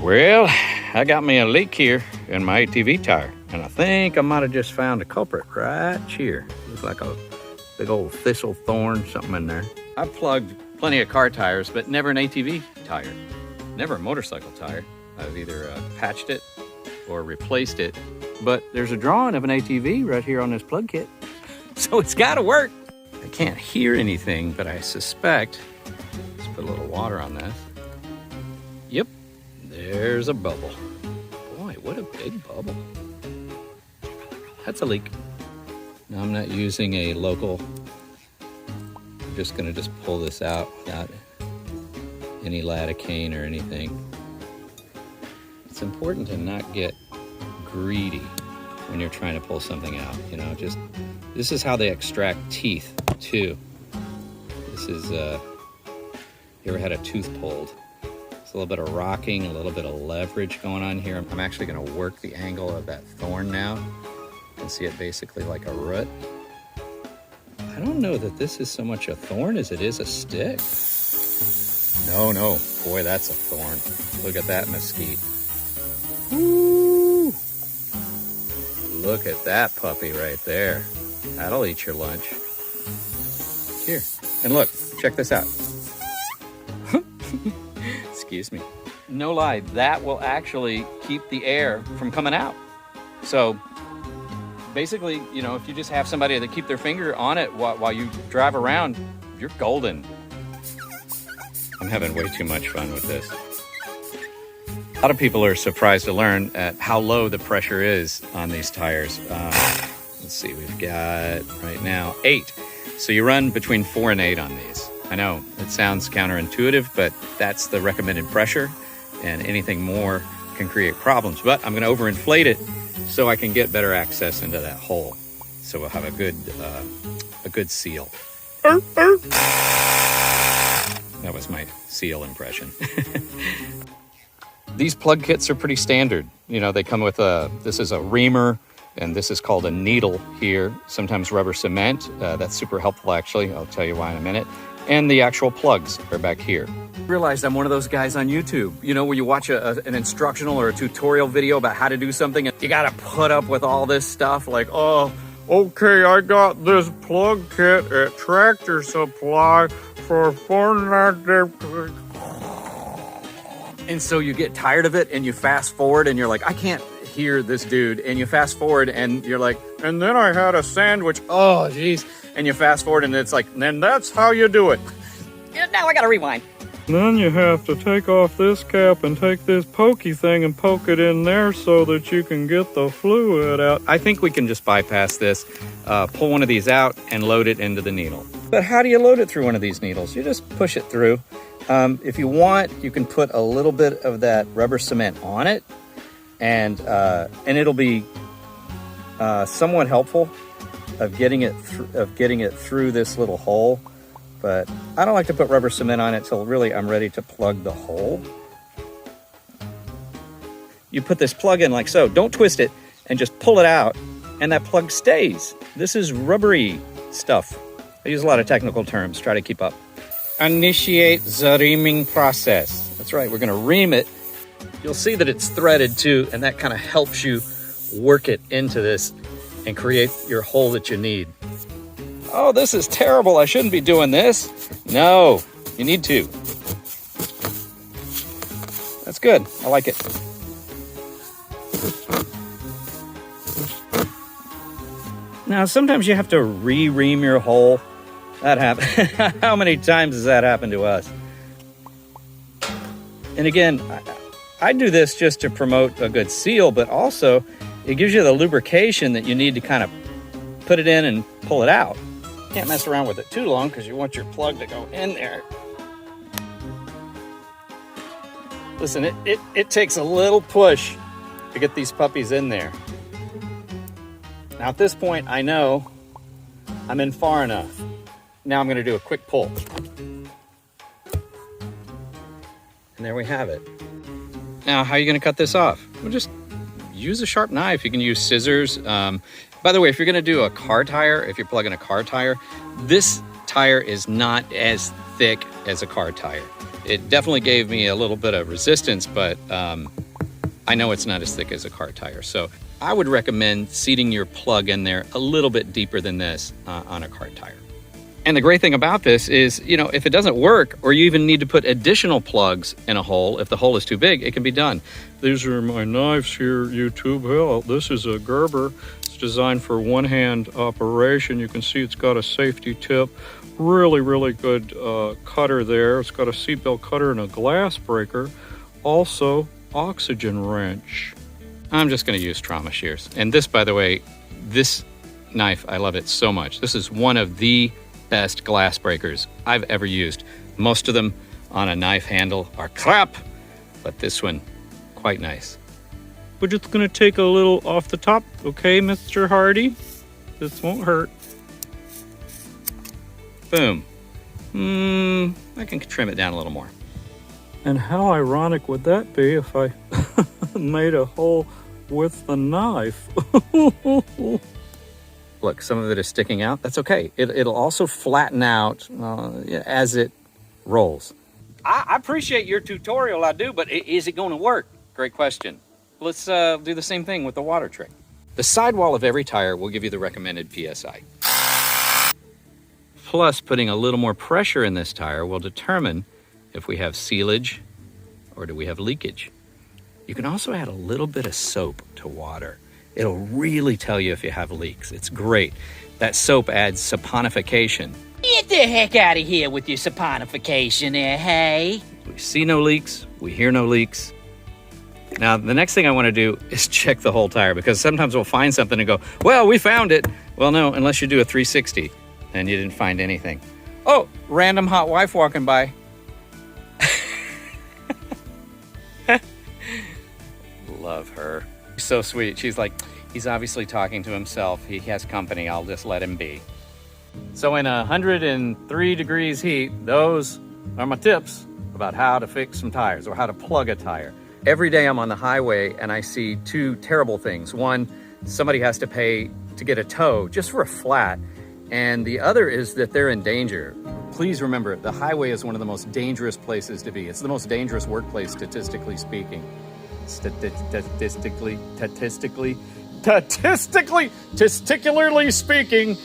Well, I got me a leak here in my ATV tire, and I think I might have just found a culprit right here. Looks like a big old thistle thorn, something in there. I've plugged plenty of car tires, but never an ATV tire. Never a motorcycle tire. I've either patched it or replaced it, but there's a drawing of an ATV right here on this plug kit, so it's gotta work. I can't hear anything, but I suspect, let's put a little water on this. Yep, there's a bubble. Boy, what a big bubble. That's a leak. Now I'm not using a local, I'm just gonna pull this out without any lidocaine or anything. It's important to not get greedy when you're trying to pull something out, you know, this is how they extract teeth too. This is, you ever had a tooth pulled? It's a little bit of rocking, a little bit of leverage going on here. I'm actually gonna work the angle of that thorn now. You can see it basically like a root. I don't know that this is so much a thorn as it is a stick. No, boy, that's a thorn. Look at that mesquite. Woo! Look at that puppy right there. That'll eat your lunch. Here, and look, check this out. Excuse me. No lie, that will actually keep the air from coming out. So basically, you know, if you just have somebody that keep their finger on it while you drive around, you're golden. I'm having way too much fun with this. A lot of people are surprised to learn at how low the pressure is on these tires. Let's see, we've got right now 8. So you run between 4 and 8 on these. I know it sounds counterintuitive, but that's the recommended pressure, and anything more can create problems. But I'm gonna overinflate it so I can get better access into that hole. So we'll have a good seal. That was my seal impression. These plug kits are pretty standard. You know, they come with this is a reamer, and this is called a needle here. Sometimes rubber cement. That's super helpful, actually. I'll tell you why in a minute. And the actual plugs are back here. I realized I'm one of those guys on YouTube, you know, where you watch an instructional or a tutorial video about how to do something, and you gotta put up with all this stuff like, oh, okay, I got this plug kit at Tractor Supply for $4.99. And so you get tired of it and you fast forward and you're like, I can't hear this dude. And you fast forward and you're like, and then I had a sandwich. Oh, geez. And you fast forward and it's like, then that's how you do it. Now I gotta rewind. Then you have to take off this cap and take this pokey thing and poke it in there so that you can get the fluid out. I think we can just bypass this, pull one of these out and load it into the needle. But how do you load it through one of these needles? You just push it through. If you want, you can put a little bit of that rubber cement on it, and it'll be somewhat helpful of getting it through this little hole. But I don't like to put rubber cement on it till really I'm ready to plug the hole. You put this plug in like so. Don't twist it, and just pull it out, and that plug stays. This is rubbery stuff. I use a lot of technical terms. Try to keep up. Initiate the reaming process. That's right, we're gonna ream it. You'll see that it's threaded too, and that kind of helps you work it into this and create your hole that you need. Oh, this is terrible, I shouldn't be doing this. No, you need to. That's good, I like it. Now, sometimes you have to re-ream your hole. That happened. How many times has that happened to us? And again, I do this just to promote a good seal, but also it gives you the lubrication that you need to kind of put it in and pull it out. You can't mess around with it too long because you want your plug to go in there. Listen, it takes a little push to get these puppies in there. Now at this point, I know I'm in far enough. Now I'm gonna do a quick pull. And there we have it. Now, how are you gonna cut this off? Well, just use a sharp knife. You can use scissors. By the way, if you're gonna do a car tire, if you're plugging a car tire, this tire is not as thick as a car tire. It definitely gave me a little bit of resistance, but I know it's not as thick as a car tire. So I would recommend seating your plug in there a little bit deeper than this on a car tire. And the great thing about this is, you know, if it doesn't work, or you even need to put additional plugs in a hole, if the hole is too big, it can be done. These are my knives here, YouTube. Well, this is a Gerber. It's designed for one-hand operation. You can see it's got a safety tip. Really, really good cutter there. It's got a seatbelt cutter and a glass breaker. Also, oxygen wrench. I'm just going to use trauma shears. And this, by the way, this knife, I love it so much. This is one of the best glass breakers I've ever used. Most of them on a knife handle are crap, but this one, quite nice. We're just gonna take a little off the top, okay, Mr. Hardy? This won't hurt. Boom. I can trim it down a little more. And how ironic would that be if I made a hole with the knife? Look, some of it is sticking out. That's okay. It'll also flatten out as it rolls. I appreciate your tutorial, I do, but is it going to work? Great question. Let's do the same thing with the water trick. The sidewall of every tire will give you the recommended PSI. Plus, putting a little more pressure in this tire will determine if we have sealage or do we have leakage. You can also add a little bit of soap to water. It'll really tell you if you have leaks. It's great. That soap adds saponification. Get the heck out of here with your saponification there, hey? We see no leaks, we hear no leaks. Now, the next thing I want to do is check the whole tire, because sometimes we'll find something and go, well, we found it. Well, no, unless you do a 360 and you didn't find anything. Oh, random hot wife walking by. Love her. So sweet. She's like, he's obviously talking to himself. He has company. I'll just let him be. So in 103 degrees heat, those are my tips about how to fix some tires or how to plug a tire. Every day I'm on the highway and I see two terrible things. One, somebody has to pay to get a tow just for a flat. And the other is that they're in danger. Please remember, the highway is one of the most dangerous places to be. It's the most dangerous workplace, statistically speaking. Testicularly speaking,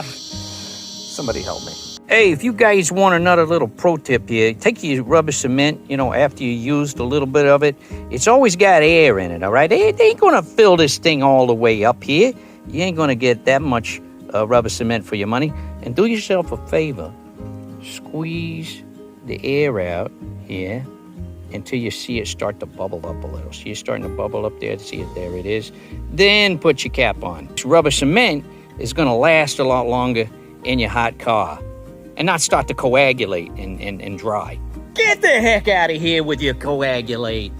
somebody help me. Hey, if you guys want another little pro tip here, take your rubber cement, you know, after you used a little bit of it. It's always got air in it, all right? They ain't gonna fill this thing all the way up here. You ain't gonna get that much rubber cement for your money. And do yourself a favor. Squeeze the air out here until you see it start to bubble up a little. See it starting to bubble up there? See it? There it is. Then put your cap on. This rubber cement is going to last a lot longer in your hot car and not start to coagulate and dry. Get the heck out of here with your coagulate.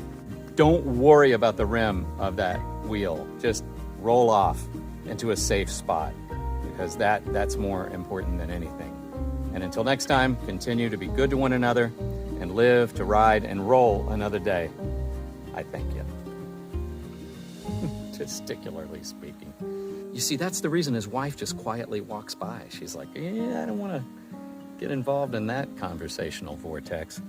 Don't worry about the rim of that wheel. Just roll off into a safe spot, because that's more important than anything. And until next time, continue to be good to one another and live to ride and roll another day. I thank you. Testicularly speaking. You see, that's the reason his wife just quietly walks by. She's like, yeah, I don't want to get involved in that conversational vortex.